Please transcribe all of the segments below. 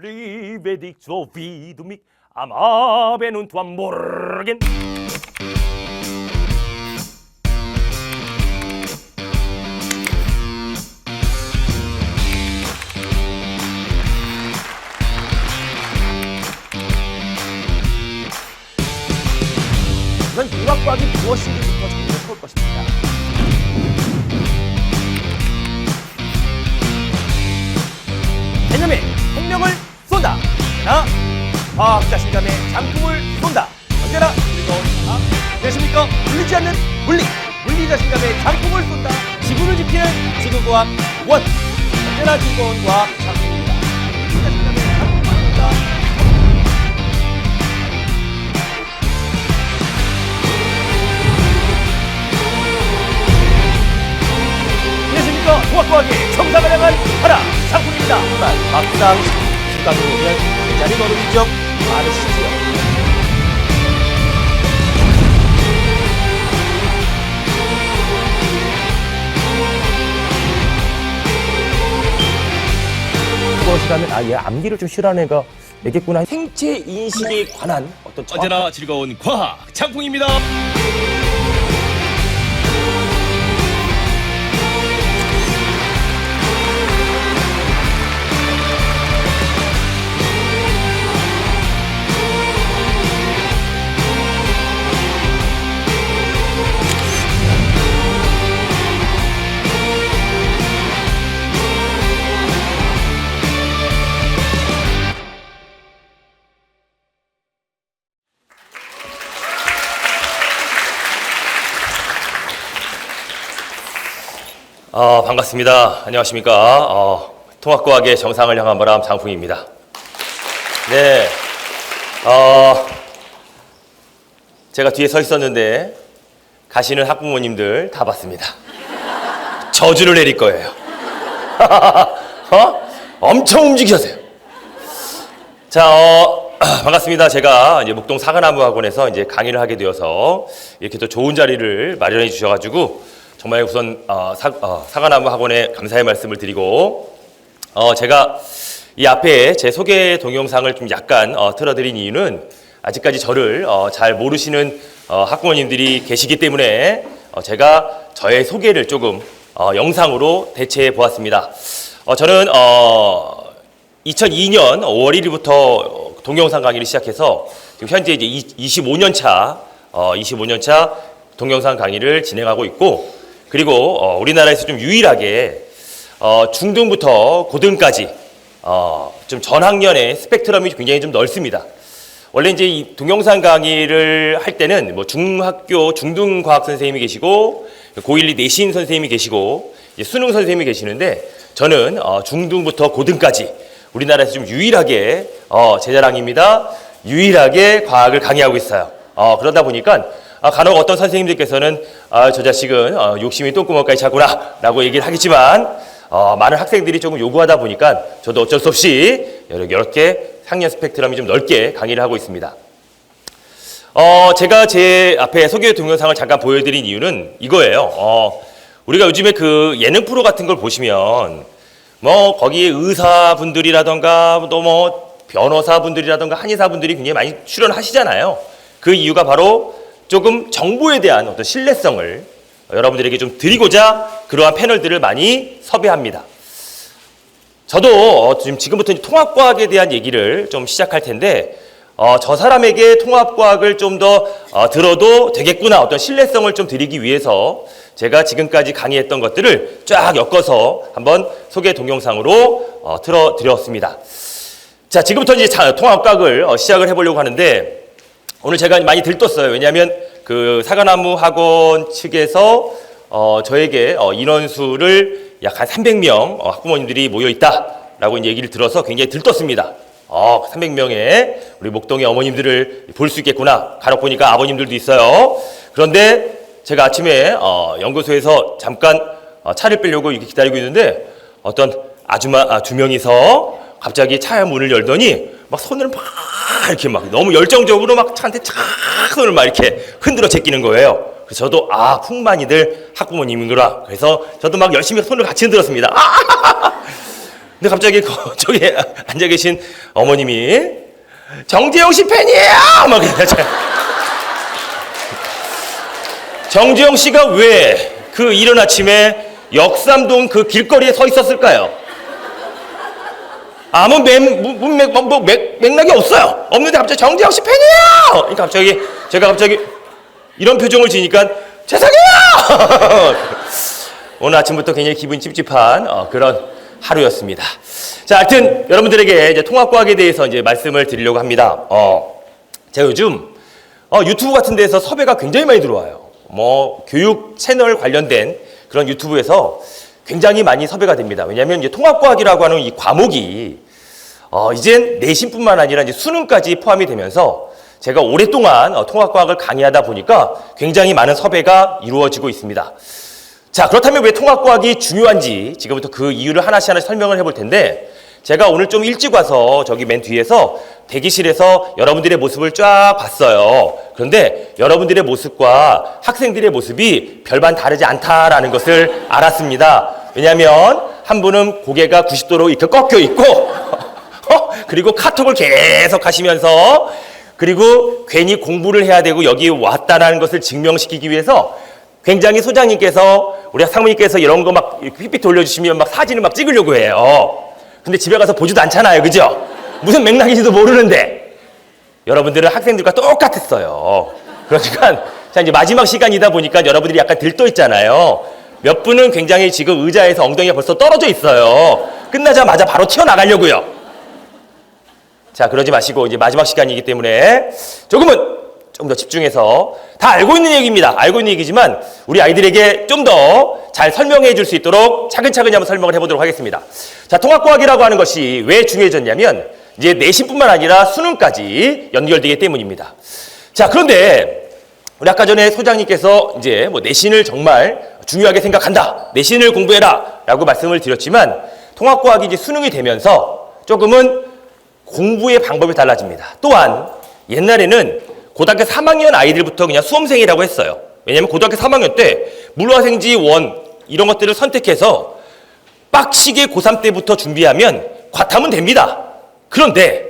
Rivedi so vidu mich am Abend und am Morgen. 우선 융합과학이 무엇인지부터 정리해 볼 것입니다. 개념의 생명을 쏜다. 언제나 과학 자신감의 장품을 쏜다. 언제나 즐거운 과학. 안녕하십니까? 물리지 않는 물리. 물리 자신감의 장품을 쏜다. 지구를 지키는 지구과학 원. 언제나 즐거운 과학 장품입니다. 물리 자신감의 장품을 쏜다. 안녕하십니까? 통합과학의 정상을 향한 하나 장품입니다. 하지만 막상 수강을 오면 제자리 걸음이 좀 많으시지요. 무엇이라면 얘 암기를 좀 싫어하는 애가 있겠구나. 생체 인식에 관한 어떤 언제나 즐거운 과학 장풍입니다. 반갑습니다. 안녕하십니까. 통합과학의 정상을 향한 바람 장풍입니다. 네. 제가 뒤에 서 있었는데 가시는 학부모님들 다 봤습니다. 저주를 내릴 거예요. 엄청 움직이셨어요. 자, 반갑습니다. 제가 이제 목동 사과나무 학원에서 이제 강의를 하게 되어서 이렇게 또 좋은 자리를 마련해 주셔가지고 정말 우선 사과나무 학원에 감사의 말씀을 드리고 제가 이 앞에 제 소개 동영상을 좀 약간 틀어드린 이유는 아직까지 저를 잘 모르시는 학부모님들이 계시기 때문에 제가 저의 소개를 조금 영상으로 대체해 보았습니다. 저는 2002년 5월 1일부터 동영상 강의를 시작해서 지금 현재 이제 25년 차 동영상 강의를 진행하고 있고, 그리고 우리나라에서 좀 유일하게 중등부터 고등까지 좀 전학년의 스펙트럼이 굉장히 좀 넓습니다. 원래 이제 이 동영상 강의를 할 때는 뭐 중학교 중등 과학 선생님이 계시고 고1, 2 내신 선생님이 계시고 수능 선생님이 계시는데, 저는 중등부터 고등까지 우리나라에서 좀 유일하게 제 자랑입니다. 유일하게 과학을 강의하고 있어요. 그러다 보니까 간혹 어떤 선생님들께서는 저 자식은 욕심이 똥구멍까지 차구나 라고 얘기를 하겠지만, 많은 학생들이 조금 요구하다 보니까 저도 어쩔 수 없이 이렇게 학년 스펙트럼이 좀 넓게 강의를 하고 있습니다. 제가 제 앞에 소개 동영상을 잠깐 보여드린 이유는 이거예요. 우리가 요즘에 그 예능 프로 같은 걸 보시면 뭐 거기에 의사분들이라던가 또 뭐 변호사분들이라던가 한의사분들이 굉장히 많이 출연하시잖아요. 그 이유가 바로 조금 정보에 대한 어떤 신뢰성을 여러분들에게 좀 드리고자 그러한 패널들을 많이 섭외합니다. 저도 지금부터 통합과학에 대한 얘기를 좀 시작할 텐데, 저 사람에게 통합과학을 좀 더 들어도 되겠구나, 어떤 신뢰성을 좀 드리기 위해서 제가 지금까지 강의했던 것들을 쫙 엮어서 한번 소개 동영상으로 틀어드렸습니다. 자, 지금부터 이제 통합과학을 시작을 해보려고 하는데, 오늘 제가 많이 들떴어요. 왜냐하면 그 사과나무 학원 측에서 저에게 인원수를 약 한 300명 학부모님들이 모여 있다라고 이제 얘기를 들어서 굉장히 들떴습니다. 300명의 우리 목동의 어머님들을 볼 수 있겠구나. 간혹 보니까 아버님들도 있어요. 그런데 제가 아침에 연구소에서 잠깐 차를 빼려고 이렇게 기다리고 있는데 어떤 아줌마 두 명이서 갑자기 차 문을 열더니 막 손을 막 이렇게 막 너무 열정적으로 막 차한테 착 손을 막 이렇게 흔들어 제끼는 거예요. 그래서 저도 풍만이들 학부모님이구나. 그래서 저도 막 열심히 손을 같이 흔들었습니다. 근데 갑자기 저기 앉아 계신 어머님이 정재영 씨 팬이에요! 막 이러죠. 정재영 씨가 왜 그 이른 아침에 역삼동 그 길거리에 서 있었을까요? 아무 맥락이 없어요. 없는데 갑자기 정재영 씨 팬이에요! 그러니까 갑자기 제가 이런 표정을 지니까 죄송해요! 오늘 아침부터 굉장히 기분이 찝찝한 그런 하루였습니다. 자, 하여튼 여러분들에게 이제 통합과학에 대해서 이제 말씀을 드리려고 합니다. 제가 요즘 유튜브 같은 데서 섭외가 굉장히 많이 들어와요. 뭐 교육 채널 관련된 그런 유튜브에서 굉장히 많이 섭외가 됩니다. 왜냐하면 이제 통합과학이라고 하는 이 과목이 이젠 내신뿐만 아니라 이제 수능까지 포함이 되면서 제가 오랫동안 통합과학을 강의하다 보니까 굉장히 많은 섭외가 이루어지고 있습니다. 자, 그렇다면 왜 통합과학이 중요한지 지금부터 그 이유를 하나씩 설명을 해볼 텐데, 제가 오늘 좀 일찍 와서 저기 맨 뒤에서 대기실에서 여러분들의 모습을 쫙 봤어요. 그런데 여러분들의 모습과 학생들의 모습이 별반 다르지 않다라는 것을 알았습니다. 왜냐하면 한 분은 고개가 90도로 이렇게 꺾여 있고 그리고 카톡을 계속 하시면서, 그리고 괜히 공부를 해야 되고 여기 왔다라는 것을 증명시키기 위해서 굉장히 소장님께서, 우리 상무님께서 이런 거 막 휙휙 돌려주시면 막 사진을 막 찍으려고 해요. 근데 집에 가서 보지도 않잖아요. 그죠? 무슨 맥락인지도 모르는데. 여러분들은 학생들과 똑같았어요. 그러니까 자, 이제 마지막 시간이다 보니까 여러분들이 약간 들떠 있잖아요. 몇 분은 굉장히 지금 의자에서 엉덩이가 벌써 떨어져 있어요. 끝나자마자 바로 튀어나가려고요. 자, 그러지 마시고 이제 마지막 시간이기 때문에 조금은 좀 더 집중해서, 다 알고 있는 얘기입니다. 알고 있는 얘기지만 우리 아이들에게 좀 더 잘 설명해 줄 수 있도록 차근차근히 한번 설명을 해보도록 하겠습니다. 자, 통합과학이라고 하는 것이 왜 중요해졌냐면 이제 내신뿐만 아니라 수능까지 연결되기 때문입니다. 자, 그런데 우리 아까 전에 소장님께서 이제 뭐 내신을 정말 중요하게 생각한다, 내신을 공부해라 라고 말씀을 드렸지만, 통합과학이 이제 수능이 되면서 조금은 공부의 방법이 달라집니다. 또한 옛날에는 고등학교 3학년 아이들부터 그냥 수험생이라고 했어요. 왜냐하면 고등학교 3학년 때 물화생지 원 이런 것들을 선택해서 빡시게 고3 때부터 준비하면 과탐은 됩니다. 그런데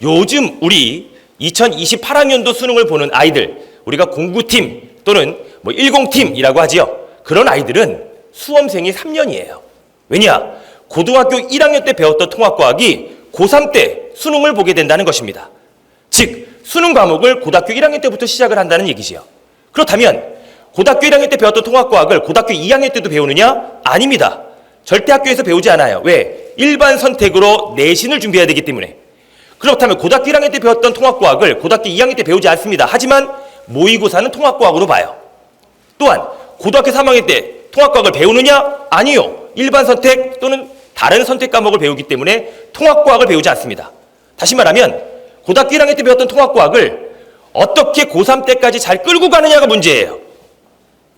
요즘 우리 2028학년도 수능을 보는 아이들, 우리가 공구팀 또는 뭐 10팀이라고 하지요. 그런 아이들은 수험생이 3년이에요. 왜냐? 고등학교 1학년 때 배웠던 통합과학이 고3 때 수능을 보게 된다는 것입니다. 즉, 수능 과목을 고등학교 1학년 때부터 시작을 한다는 얘기지요. 그렇다면 고등학교 1학년 때 배웠던 통합과학을 고등학교 2학년 때도 배우느냐? 아닙니다. 절대 학교에서 배우지 않아요. 왜? 일반 선택으로 내신을 준비해야 되기 때문에. 그렇다면 고등학교 1학년 때 배웠던 통합과학을 고등학교 2학년 때 배우지 않습니다. 하지만 모의고사는 통합과학으로 봐요. 또한 고등학교 3학년 때 통합과학을 배우느냐? 아니요. 일반 선택 또는 다른 선택 과목을 배우기 때문에 통합과학을 배우지 않습니다. 다시 말하면 고등학교 1학년 때 배웠던 통합과학을 어떻게 고3 때까지 잘 끌고 가느냐가 문제예요.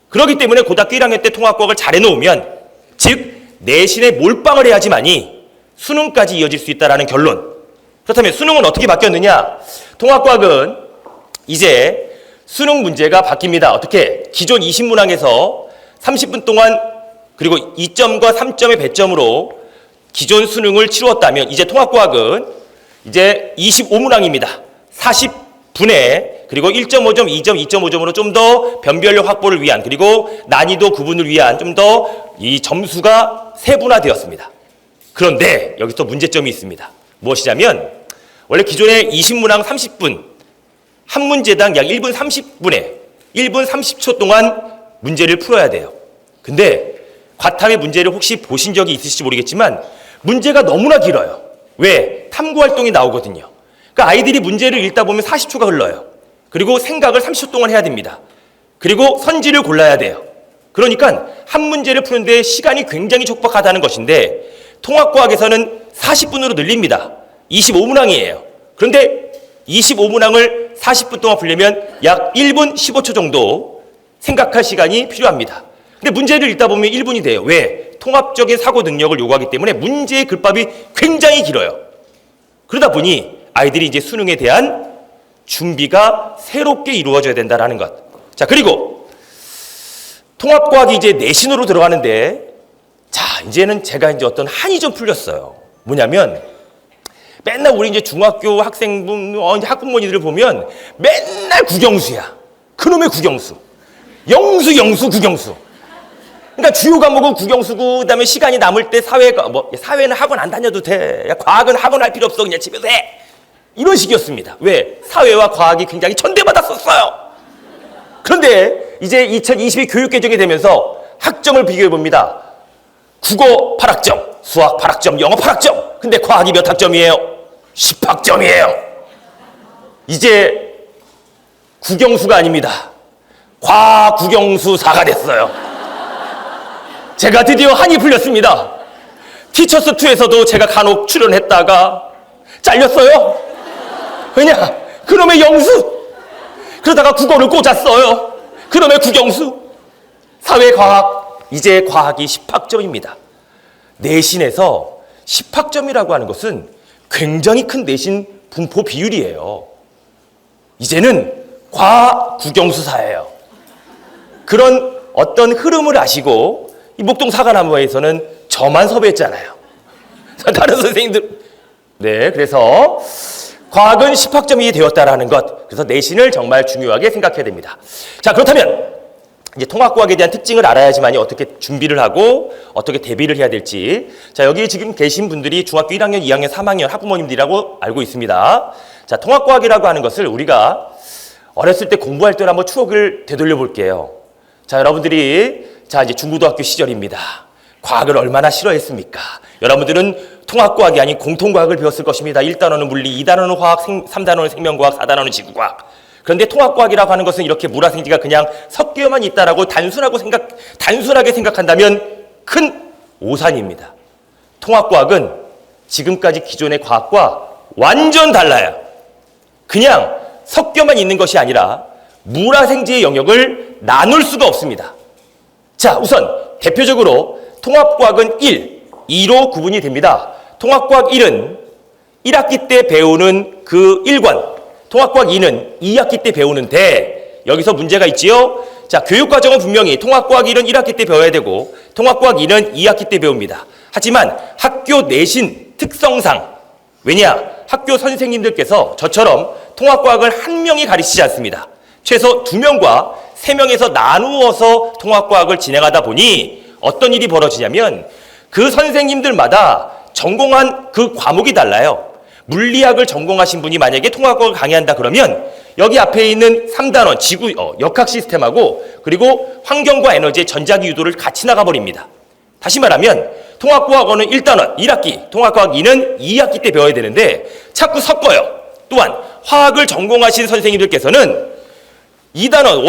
그렇기 때문에 고등학교 1학년 때 통합과학을 잘 해놓으면, 즉 내신에 몰빵을 해야지만이 수능까지 이어질 수 있다는 결론. 그렇다면 수능은 어떻게 바뀌었느냐? 통합과학은 이제 수능 문제가 바뀝니다. 어떻게? 기존 20문항에서 30분 동안 그리고 2점과 3점의 배점으로 기존 수능을 치루었다면, 이제 통합과학은 이제 25문항입니다. 40분에 그리고 1.5점, 2점, 2.5점으로 좀 더 변별력 확보를 위한, 그리고 난이도 구분을 위한 좀 더 이 점수가 세분화되었습니다. 그런데 여기서 문제점이 있습니다. 무엇이냐면, 원래 기존에 20문항 30분, 한 문제당 약 1분 30분에 1분 30초 동안 문제를 풀어야 돼요. 근데 과탐의 문제를 혹시 보신 적이 있으실지 모르겠지만 문제가 너무나 길어요. 왜? 탐구활동이 나오거든요. 그러니까 아이들이 문제를 읽다 보면 40초가 흘러요. 그리고 생각을 30초 동안 해야 됩니다. 그리고 선지를 골라야 돼요. 그러니까 한 문제를 푸는데 시간이 굉장히 촉박하다는 것인데, 통합과학에서는 40분으로 늘립니다. 25문항이에요. 그런데 25문항을 40분 동안 풀려면 약 1분 15초 정도 생각할 시간이 필요합니다. 근데 문제를 읽다 보면 1분이 돼요. 왜? 통합적인 사고 능력을 요구하기 때문에 문제의 글밥이 굉장히 길어요. 그러다 보니 아이들이 이제 수능에 대한 준비가 새롭게 이루어져야 된다는 것. 자, 그리고 통합과학이 이제 내신으로 들어가는데, 자, 이제는 제가 이제 어떤 한이 좀 풀렸어요. 뭐냐면 맨날 우리 이제 중학교 학생분, 이제 학부모님들을 보면 맨날 국영수야. 그놈의 국영수. 영수, 국영수. 그러니까 주요 과목은 국영수고, 그다음에 시간이 남을 때 사회는 학원 안 다녀도 돼. 야, 과학은 학원 할 필요 없어. 그냥 집에서 해. 이런 식이었습니다. 왜? 사회와 과학이 굉장히 천대받았었어요. 그런데 이제 2022 교육 개정이 되면서 학점을 비교해 봅니다. 국어 8학점, 수학 8학점, 영어 8학점. 근데 과학이 몇 학점이에요? 10학점이에요. 이제 국영수가 아닙니다. 과국영수사가 됐어요. 제가 드디어 한이 풀렸습니다. 티처스2에서도 제가 간혹 출연했다가 잘렸어요. 왜냐? 그놈의 영수. 그러다가 국어를 꽂았어요. 그놈의 국영수. 사회과학, 이제 과학이 10학점입니다. 내신에서 10학점이라고 하는 것은 굉장히 큰 내신 분포 비율이에요. 이제는 과국영수사예요. 그런 어떤 흐름을 아시고 이 목동 사과나무에서는 저만 섭외했잖아요. 다른 선생님들. 네, 그래서 과학은 10학점이 되었다라는 것. 그래서 내신을 정말 중요하게 생각해야 됩니다. 자, 그렇다면 이제 통합과학에 대한 특징을 알아야지만이 어떻게 준비를 하고 어떻게 대비를 해야 될지. 자, 여기 지금 계신 분들이 중학교 1학년, 2학년, 3학년 학부모님들이라고 알고 있습니다. 자, 통합과학이라고 하는 것을 우리가 어렸을 때 공부할 때를 한번 추억을 되돌려 볼게요. 자, 여러분들이 이제 중고등학교 시절입니다. 과학을 얼마나 싫어했습니까? 여러분들은 통합과학이 아닌 공통과학을 배웠을 것입니다. 1단원은 물리, 2단원은 화학, 3단원은 생명과학, 4단원은 지구과학. 그런데 통합과학이라고 하는 것은 이렇게 물화생지가 그냥 섞여만 있다라고 단순하게 생각한다면 큰 오산입니다. 통합과학은 지금까지 기존의 과학과 완전 달라요. 그냥 섞여만 있는 것이 아니라 물화생지의 영역을 나눌 수가 없습니다. 자, 우선 대표적으로 통합과학은 2로 구분이 됩니다. 통합과학 1은 1학기 때 배우는 그 1권, 통합과학 2는 2학기 때 배우는데 여기서 문제가 있지요. 자, 교육과정은 분명히 통합과학 1은 1학기 때 배워야 되고 통합과학 2는 2학기 때 배웁니다. 하지만 학교 내신 특성상, 왜냐? 학교 선생님들께서 저처럼 통합과학을 한 명이 가르치지 않습니다. 최소 2명과 3명에서 나누어서 통합과학을 진행하다 보니 어떤 일이 벌어지냐면 그 선생님들마다 전공한 그 과목이 달라요. 물리학을 전공하신 분이 만약에 통합과학을 강의한다 그러면 여기 앞에 있는 3단원 지구 역학 시스템하고 그리고 환경과 에너지의 전자기 유도를 같이 나가버립니다. 다시 말하면 통합과학원은 1단원 1학기, 통합과학 2는 2학기 때 배워야 되는데 자꾸 섞어요. 또한 화학을 전공하신 선생님들께서는 2단원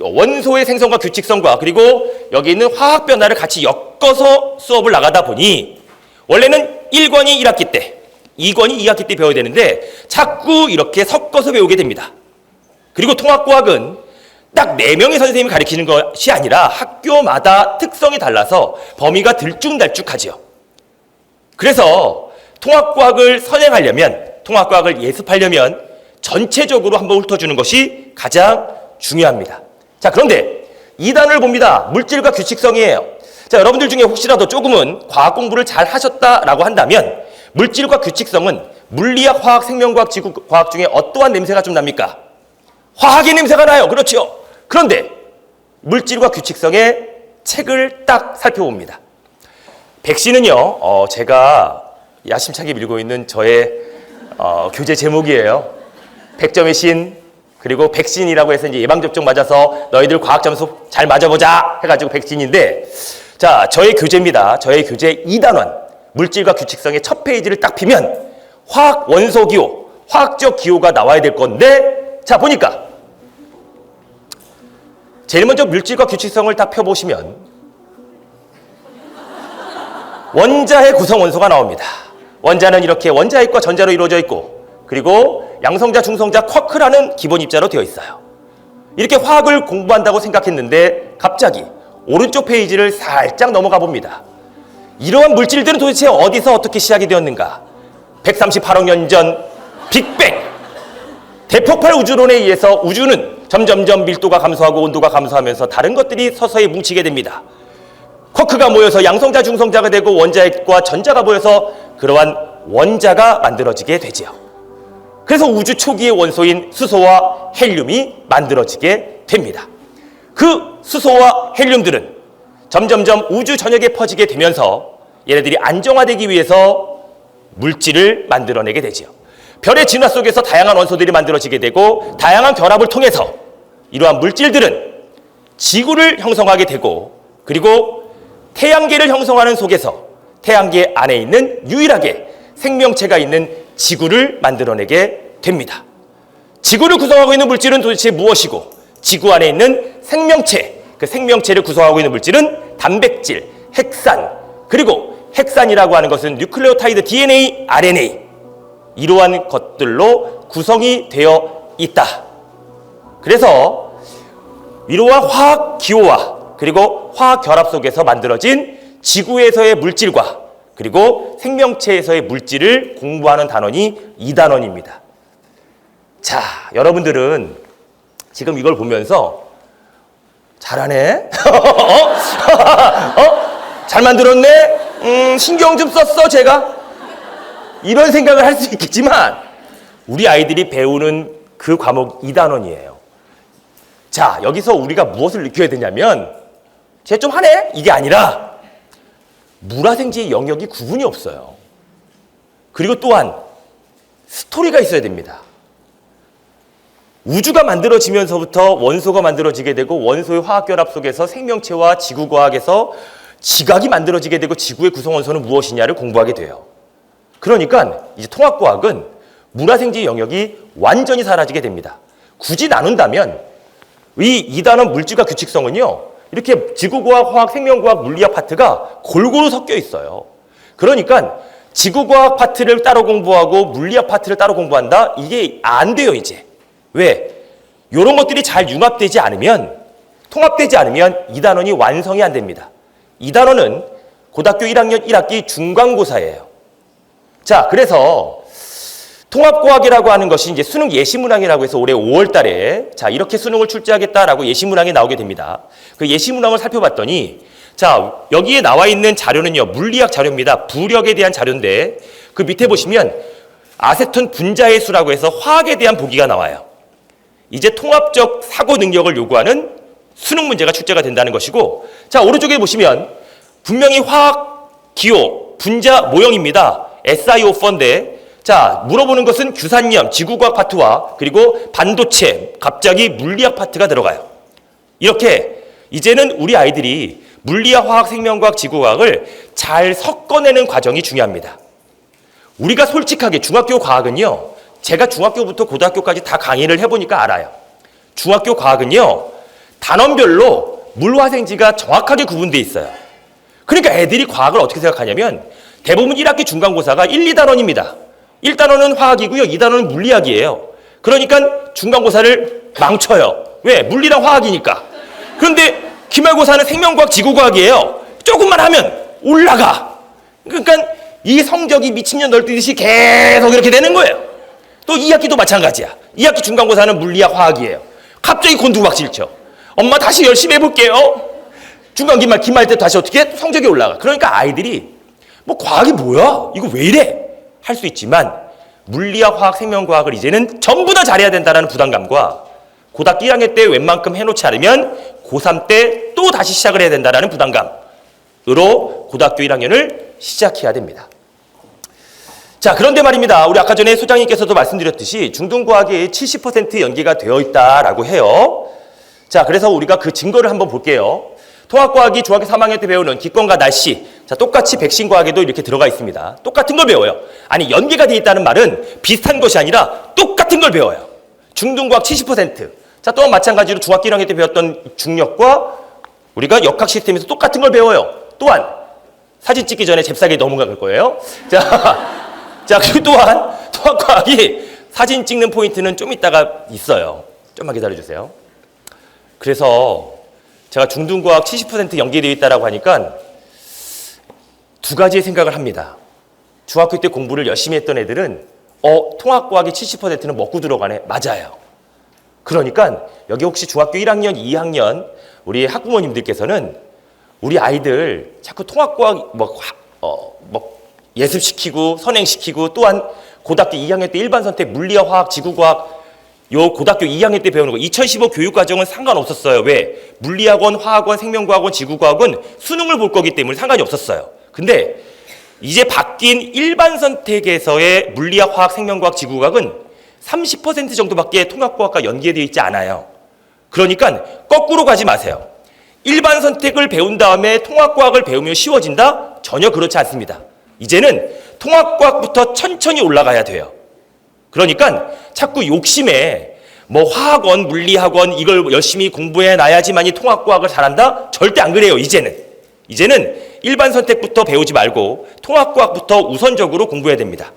원소의 생성과 규칙성과 그리고 여기 있는 화학 변화를 같이 엮어서 수업을 나가다 보니 원래는 1권이 1학기 때 2권이 2학기 때 배워야 되는데 자꾸 이렇게 섞어서 배우게 됩니다. 그리고 통합과학은 딱 4명의 선생님이 가르치는 것이 아니라 학교마다 특성이 달라서 범위가 들쭉날쭉하지요. 그래서 통합과학을 선행하려면, 통합과학을 예습하려면 전체적으로 한번 훑어주는 것이 가장 중요합니다. 자, 그런데 2단을 봅니다. 물질과 규칙성이에요. 자, 여러분들 중에 혹시라도 조금은 과학 공부를 잘 하셨다라고 한다면 물질과 규칙성은 물리학, 화학, 생명과학, 지구과학 중에 어떠한 냄새가 좀 납니까? 화학의 냄새가 나요. 그렇죠? 그런데 물질과 규칙성의 책을 딱 살펴봅니다. 백신은요, 제가 야심차게 밀고 있는 저의 교재 제목이에요. 100점의 신, 그리고 백신이라고 해서 이제 예방접종 맞아서 너희들 과학 점수 잘 맞아보자 해가지고 백신인데, 자, 저의 교재입니다. 저의 교재 2단원 물질과 규칙성의 첫 페이지를 딱 피면 화학 원소 기호, 화학적 기호가 나와야 될 건데, 자, 보니까 제일 먼저 물질과 규칙성을 딱 펴보시면 원자의 구성 원소가 나옵니다. 원자는 이렇게 원자핵과 전자로 이루어져 있고 그리고 양성자, 중성자, 쿼크라는 기본 입자로 되어 있어요. 이렇게 화학을 공부한다고 생각했는데 갑자기 오른쪽 페이지를 살짝 넘어가 봅니다. 이러한 물질들은 도대체 어디서 어떻게 시작이 되었는가? 138억 년 전 빅뱅 대폭발 우주론에 의해서 우주는 점점점 밀도가 감소하고 온도가 감소하면서 다른 것들이 서서히 뭉치게 됩니다. 쿼크가 모여서 양성자, 중성자가 되고 원자핵과 전자가 모여서 그러한 원자가 만들어지게 되지요. 그래서 우주 초기의 원소인 수소와 헬륨이 만들어지게 됩니다. 그 수소와 헬륨들은 점점점 우주 전역에 퍼지게 되면서 얘네들이 안정화되기 위해서 물질을 만들어내게 되지요. 별의 진화 속에서 다양한 원소들이 만들어지게 되고 다양한 결합을 통해서 이러한 물질들은 지구를 형성하게 되고 그리고 태양계를 형성하는 속에서 태양계 안에 있는 유일하게 생명체가 있는 지구를 만들어내게 됩니다. 지구를 구성하고 있는 물질은 도대체 무엇이고 지구 안에 있는 생명체, 그 생명체를 구성하고 있는 물질은 단백질, 핵산, 그리고 핵산이라고 하는 것은 뉴클레오타이드 DNA, RNA 이러한 것들로 구성이 되어 있다. 그래서 이러한 화학 기호와 그리고 화학 결합 속에서 만들어진 지구에서의 물질과 그리고 생명체에서의 물질을 공부하는 단원이 이 단원입니다. 자, 여러분들은 지금 이걸 보면서 잘하네? 잘 만들었네? 신경 좀 썼어, 제가? 이런 생각을 할 수 있겠지만 우리 아이들이 배우는 그 과목 2단원이에요. 자, 여기서 우리가 무엇을 느껴야 되냐면 쟤 좀 하네? 이게 아니라 물화생지의 영역이 구분이 없어요. 그리고 또한 스토리가 있어야 됩니다. 우주가 만들어지면서부터 원소가 만들어지게 되고 원소의 화학결합 속에서 생명체와 지구과학에서 지각이 만들어지게 되고 지구의 구성원소는 무엇이냐를 공부하게 돼요. 그러니까 이제 통합과학은 물화생지의 영역이 완전히 사라지게 됩니다. 굳이 나눈다면 이 2단원 물질과 규칙성은요, 이렇게 지구과학, 화학, 생명과학, 물리학 파트가 골고루 섞여 있어요. 그러니까 지구과학 파트를 따로 공부하고 물리학 파트를 따로 공부한다? 이게 안 돼요, 이제. 왜? 이런 것들이 잘 융합되지 않으면, 통합되지 않으면 2단원이 완성이 안 됩니다. 2단원은 고등학교 1학년 1학기 중간고사예요. 자, 그래서 통합과학이라고 하는 것이 이제 수능 예시문항이라고 해서 올해 5월 달에 자, 이렇게 수능을 출제하겠다라고 예시문항이 나오게 됩니다. 그 예시문항을 살펴봤더니 자, 여기에 나와 있는 자료는요, 물리학 자료입니다. 부력에 대한 자료인데 그 밑에 보시면 아세톤 분자의 수라고 해서 화학에 대한 보기가 나와요. 이제 통합적 사고 능력을 요구하는 수능 문제가 출제가 된다는 것이고, 자, 오른쪽에 보시면 분명히 화학 기호, 분자 모형입니다. SiO4인데, 자, 물어보는 것은 규산염, 지구과학 파트와 그리고 반도체, 갑자기 물리학 파트가 들어가요. 이렇게 이제는 우리 아이들이 물리학, 화학, 생명과학, 지구과학을 잘 섞어내는 과정이 중요합니다. 우리가 솔직하게 중학교 과학은요, 제가 중학교부터 고등학교까지 다 강의를 해보니까 알아요. 중학교 과학은요, 단원별로 물화생지가 정확하게 구분되어 있어요. 그러니까 애들이 과학을 어떻게 생각하냐면 대부분 1학기 중간고사가 1, 2단원입니다. 1단원은 화학이고요, 2단원은 물리학이에요. 그러니까 중간고사를 망쳐요. 왜? 물리랑 화학이니까. 그런데 기말고사는 생명과학, 지구과학이에요. 조금만 하면 올라가. 그러니까 이 성적이 미친년 널뛰듯이 계속 이렇게 되는 거예요. 또 2학기도 마찬가지야. 2학기 중간고사는 물리학, 화학이에요. 갑자기 곤두박질 쳐. 엄마 다시 열심히 해볼게요. 중간, 기말 때 다시 어떻게 해? 성적이 올라가. 그러니까 아이들이 뭐 과학이 뭐야? 이거 왜 이래? 할 수 있지만 물리학, 화학, 생명과학을 이제는 전부 다 잘해야 된다는 부담감과 고등학교 1학년 때 웬만큼 해놓지 않으면 고3 때 또 다시 시작을 해야 된다는 부담감으로 고등학교 1학년을 시작해야 됩니다. 자, 그런데 말입니다. 우리 아까 전에 소장님께서도 말씀드렸듯이 중등과학이 70% 연계가 되어 있다라고 해요. 자, 그래서 우리가 그 증거를 한번 볼게요. 통합과학이 중학교 3학년 때 배우는 기권과 날씨, 자, 똑같이 백신과학에도 이렇게 들어가 있습니다. 똑같은 걸 배워요. 아니, 연계가 되어 있다는 말은 비슷한 것이 아니라 똑같은 걸 배워요. 중등과학 70%. 자, 또한 마찬가지로 중학교 1학년 때 배웠던 중력과 우리가 역학 시스템에서 똑같은 걸 배워요. 또한 사진 찍기 전에 잽싸게 넘어갈 거예요. 자, 그리고 또한 통합과학이 사진 찍는 포인트는 좀 이따가 있어요. 좀만 기다려주세요. 그래서 제가 중등과학 70% 연계되어 있다고 하니까 두 가지의 생각을 합니다. 중학교 때 공부를 열심히 했던 애들은 통합과학의 70%는 먹고 들어가네. 맞아요. 그러니까 여기 혹시 중학교 1학년, 2학년 우리 학부모님들께서는 우리 아이들 자꾸 통합과학 예습시키고 선행시키고 또한 고등학교 2학년 때 일반 선택 물리학, 화학, 지구과학 요 고등학교 2학년 때 배우는 거 2015 교육과정은 상관없었어요. 왜? 물리학원, 화학원, 생명과학원, 지구과학은 수능을 볼 거기 때문에 상관이 없었어요. 근데 이제 바뀐 일반 선택에서의 물리학, 화학, 생명과학, 지구과학은 30% 정도밖에 통합과학과 연계되어 있지 않아요. 그러니까 거꾸로 가지 마세요. 일반 선택을 배운 다음에 통합과학을 배우면 쉬워진다? 전혀 그렇지 않습니다. 이제는 통합과학부터 천천히 올라가야 돼요. 그러니까 자꾸 욕심에 뭐 화학원, 물리학원 이걸 열심히 공부해 놔야지만이 통합과학을 잘한다? 절대 안 그래요. 이제는 일반 선택부터 배우지 말고 통합과학부터 우선적으로 공부해야 됩니다.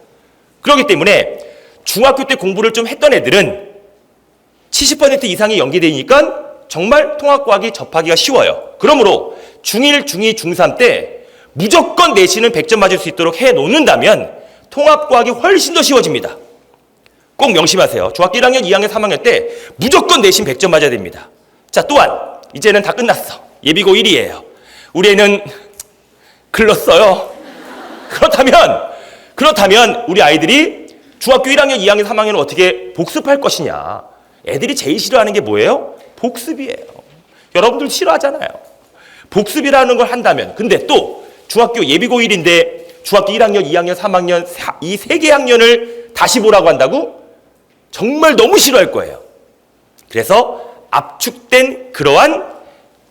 그렇기 때문에 중학교 때 공부를 좀 했던 애들은 70% 이상이 연계되니까 정말 통합과학이 접하기가 쉬워요. 그러므로 중1, 중2, 중3 때 무조건 내신은 100점 맞을 수 있도록 해놓는다면 통합과학이 훨씬 더 쉬워집니다. 꼭 명심하세요. 중학교 1학년, 2학년, 3학년 때 무조건 내신 100점 맞아야 됩니다. 자, 또한 이제는 다 끝났어. 예비고 1이에요. 우리 애는 글렀어요. 그렇다면 우리 아이들이 중학교 1학년, 2학년, 3학년을 어떻게 복습할 것이냐. 애들이 제일 싫어하는 게 뭐예요? 복습이에요. 여러분들 싫어하잖아요. 복습이라는 걸 한다면 근데 또 중학교 예비고 1인데 중학교 1학년, 2학년, 3학년 이 세 개 학년을 다시 보라고 한다고? 정말 너무 싫어할 거예요. 그래서 압축된 그러한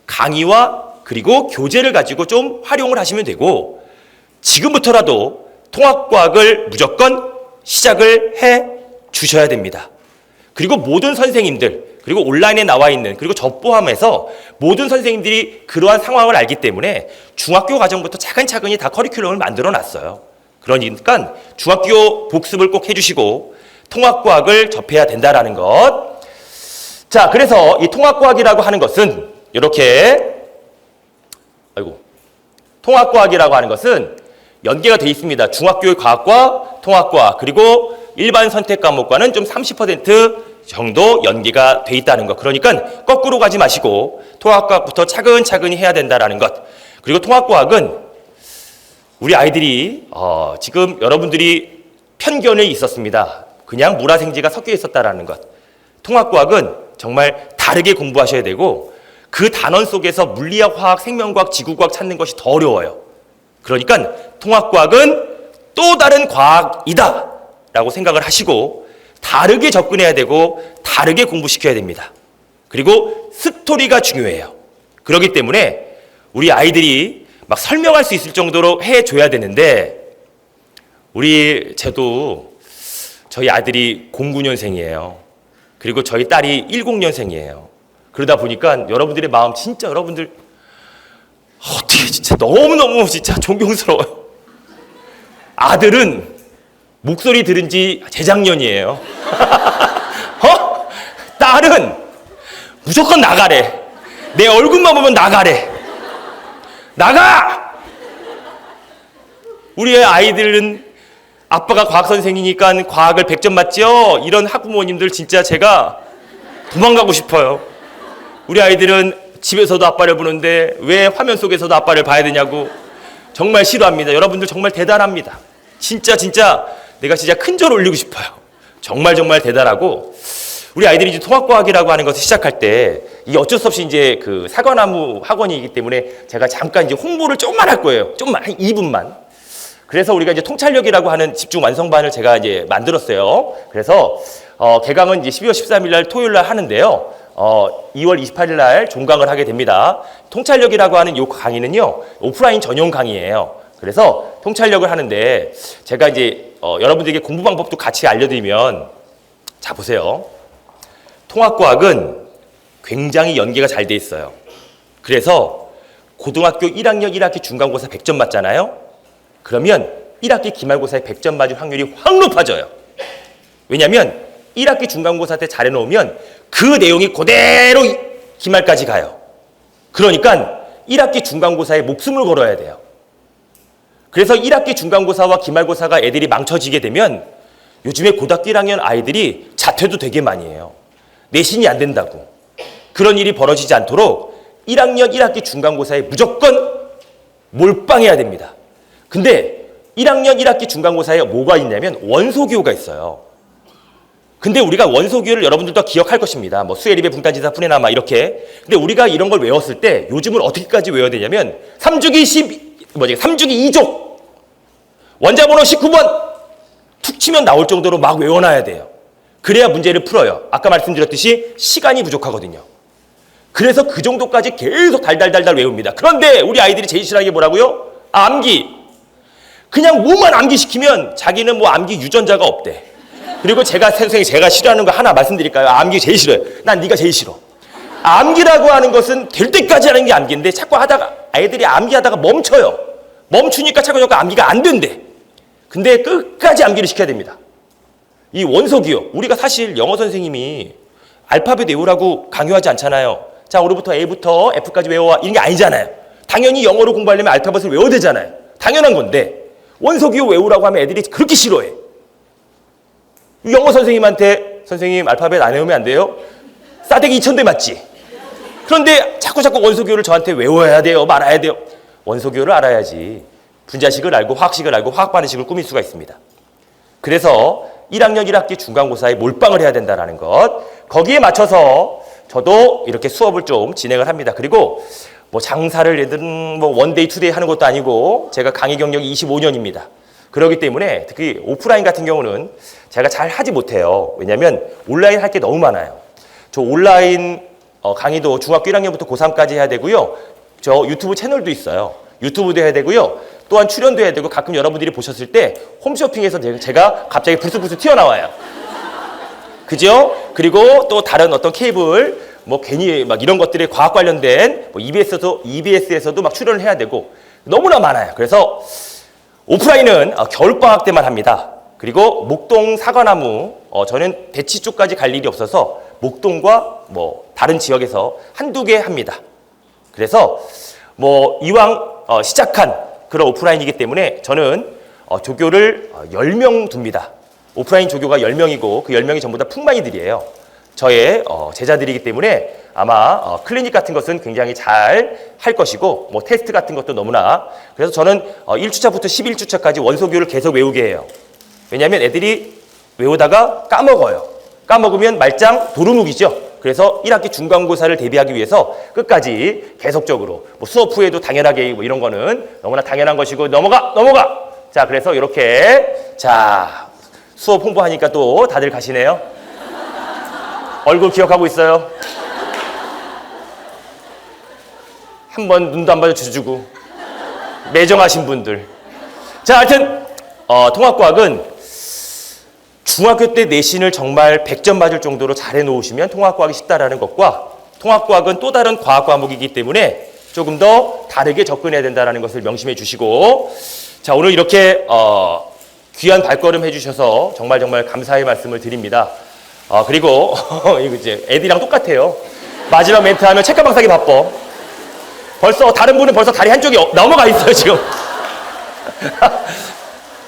강의와 그리고 교재를 가지고 좀 활용을 하시면 되고 지금부터라도 통합과학을 무조건 시작을 해 주셔야 됩니다. 그리고 모든 선생님들 그리고 온라인에 나와 있는 그리고 저 포함해서 모든 선생님들이 그러한 상황을 알기 때문에 중학교 과정부터 차근차근히 다 커리큘럼을 만들어 놨어요. 그러니까 중학교 복습을 꼭 해주시고 통합과학을 접해야 된다라는 것. 자, 그래서 이 통합과학이라고 하는 것은 이렇게 통합과학이라고 하는 것은 연계가 되어 있습니다. 중학교의 과학과 통합과학 그리고 일반 선택 과목과는 좀 30% 정도 연계가 돼 있다는 것. 그러니까 거꾸로 가지 마시고 통합과학부터 차근차근히 해야 된다는 것. 그리고 통합과학은 우리 아이들이 지금 여러분들이 편견이 있었습니다. 그냥 물화생지가 섞여 있었다라는 것. 통합과학은 정말 다르게 공부하셔야 되고 그 단원 속에서 물리학, 화학, 생명과학, 지구과학 찾는 것이 더 어려워요. 그러니까 통합과학은 또 다른 과학이다 라고 생각을 하시고 다르게 접근해야 되고 다르게 공부시켜야 됩니다. 그리고 스토리가 중요해요. 그렇기 때문에 우리 아이들이 막 설명할 수 있을 정도로 해줘야 되는데 저희 아들이 09년생이에요. 그리고 저희 딸이 10년생이에요. 그러다 보니까 여러분들의 마음 진짜 여러분들 어떻게 진짜 너무너무 진짜 존경스러워요. 아들은 목소리 들은 지 재작년이에요. 딸은 무조건 나가래. 내 얼굴만 보면 나가래. 나가! 우리 아이들은 아빠가 과학선생이니까 과학을 100점 맞죠? 이런 학부모님들 진짜 제가 도망가고 싶어요. 우리 아이들은 집에서도 아빠를 보는데 왜 화면 속에서도 아빠를 봐야 되냐고 정말 싫어합니다. 여러분들 정말 대단합니다. 진짜 내가 진짜 큰절 올리고 싶어요. 정말 대단하고 우리 아이들이 이제 통합과학이라고 하는 것을 시작할 때 이게 어쩔 수 없이 이제 그 사과나무 학원이기 때문에 제가 잠깐 이제 홍보를 조금만 할 거예요. 조금만 한 2분만. 그래서 우리가 이제 통찰력이라고 하는 집중 완성반을 제가 이제 만들었어요. 그래서 개강은 이제 12월 13일 날 토요일 날 하는데요. 2월 28일 날 종강을 하게 됩니다. 통찰력이라고 하는 이 강의는요. 오프라인 전용 강의예요. 그래서 통찰력을 하는데 제가 이제 여러분들에게 공부 방법도 같이 알려드리면 자 보세요. 통합과학은 굉장히 연계가 잘 돼 있어요. 그래서 고등학교 1학년 1학기 중간고사 100점 맞잖아요. 그러면 1학기 기말고사에 100점 맞을 확률이 확 높아져요. 왜냐하면 1학기 중간고사 때 잘해놓으면 그 내용이 그대로 기말까지 가요. 그러니까 1학기 중간고사에 목숨을 걸어야 돼요. 그래서 1학기 중간고사와 기말고사가 애들이 망쳐지게 되면 요즘에 고등학교 1학년 아이들이 자퇴도 되게 많이 해요. 내신이 안 된다고. 그런 일이 벌어지지 않도록 1학년 1학기 중간고사에 무조건 몰빵해야 됩니다. 근데 1학년 1학기 중간고사에 뭐가 있냐면 원소기호가 있어요. 근데 우리가 원소기호를 여러분들도 기억할 것입니다. 뭐 수해리배 분간지사 푸네나마 이렇게. 근데 우리가 이런 걸 외웠을 때 요즘은 어떻게까지 외워야 되냐면 3주기 2족 원자번호 19번 툭 치면 나올 정도로 막 외워놔야 돼요. 그래야 문제를 풀어요. 아까 말씀드렸듯이 시간이 부족하거든요. 그래서 그 정도까지 계속 달달달달 외웁니다. 그런데 우리 아이들이 제일 싫어하는 게 뭐라고요? 암기. 그냥 뭐만 암기시키면 자기는 뭐 암기 유전자가 없대. 그리고 선생님이 제가 싫어하는 거 하나 말씀드릴까요? 암기 제일 싫어요. 난 네가 제일 싫어. 암기라고 하는 것은 될 때까지 하는 게 암기인데 자꾸 하다가 아이들이 암기하다가 멈춰요. 멈추니까 자꾸 암기가 안 된대. 근데 끝까지 암기를 시켜야 됩니다. 이 원소기호, 우리가 사실 영어 선생님이 알파벳 외우라고 강요하지 않잖아요. 자, 오늘부터 A부터 F까지 외워와 이런 게 아니잖아요. 당연히 영어로 공부하려면 알파벳을 외워야 되잖아요. 당연한 건데 원소기호 외우라고 하면 애들이 그렇게 싫어해. 영어 선생님한테 선생님 알파벳 안 외우면 안 돼요? 싸대기 2000대 맞지? 그런데 자꾸 원소기호를 저한테 외워야 돼요? 말아야 돼요? 원소기호를 알아야지 분자식을 알고 화학식을 알고 화학반응식을 꾸밀 수가 있습니다. 그래서 1학년 1학기 중간고사에 몰빵을 해야 된다는 것, 거기에 맞춰서 저도 이렇게 수업을 좀 진행을 합니다. 그리고 뭐 장사를 얘들은 뭐 원데이 투데이 하는 것도 아니고 제가 강의 경력이 25년입니다. 그렇기 때문에 특히 오프라인 같은 경우는 제가 잘 하지 못해요. 왜냐하면 온라인 할 게 너무 많아요. 저 온라인 강의도 중학교 1학년부터 고3까지 해야 되고요. 저 유튜브 채널도 있어요. 유튜브도 해야 되고요. 또한 출연도 해야 되고 가끔 여러분들이 보셨을 때 홈쇼핑에서 제가 갑자기 불쑥불쑥 튀어나와요. 그죠? 그리고 또 다른 어떤 케이블 뭐 괜히 막 이런 것들에 과학 관련된 뭐 EBS에서도 막 출연을 해야 되고 너무나 많아요. 그래서 오프라인은 겨울방학 때만 합니다. 그리고 목동 사과나무, 저는 대치 쪽까지 갈 일이 없어서 목동과 뭐 다른 지역에서 한두 개 합니다. 그래서 뭐 이왕 시작한 그런 오프라인이기 때문에 저는 조교를 10명 둡니다. 오프라인 조교가 10명이고 그 10명이 전부 다 풍마이들이에요. 저의 제자들이기 때문에 아마 클리닉 같은 것은 굉장히 잘 할 것이고 뭐 테스트 같은 것도 너무나, 그래서 저는 1주차부터 11주차까지 원소교를 계속 외우게 해요. 왜냐하면 애들이 외우다가 까먹어요. 까먹으면 말짱 도루묵이죠. 그래서 1학기 중간고사를 대비하기 위해서 끝까지 계속적으로 뭐 수업 후에도 당연하게 뭐 이런 거는 너무나 당연한 것이고 넘어가. 자, 그래서 이렇게 자 수업 홍보하니까 또 다들 가시네요. 얼굴 기억하고 있어요. 한 번 눈도 안 마주쳐주고 매정하신 분들. 자, 하여튼 통합과학은 중학교 때 내신을 정말 100점 맞을 정도로 잘해 놓으시면 통합과학이 쉽다라는 것과, 통합과학은 또 다른 과학 과목이기 때문에 조금 더 다르게 접근해야 된다는 것을 명심해 주시고, 자, 오늘 이렇게 귀한 발걸음 해주셔서 정말 감사의 말씀을 드립니다. 그리고 이거 이제 애들이랑 똑같아요. 마지막 멘트 하면 책가방 사기 바빠. 벌써 다른 분은 벌써 다리 한쪽이 넘어가 있어요 지금.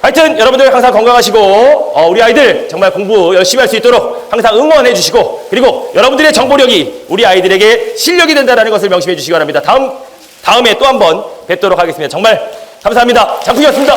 하여튼 여러분들 항상 건강하시고 우리 아이들 정말 공부 열심히 할 수 있도록 항상 응원해 주시고, 그리고 여러분들의 정보력이 우리 아이들에게 실력이 된다는 것을 명심해 주시기 바랍니다. 다음에 또 한번 뵙도록 하겠습니다. 정말 감사합니다. 장풍이었습니다.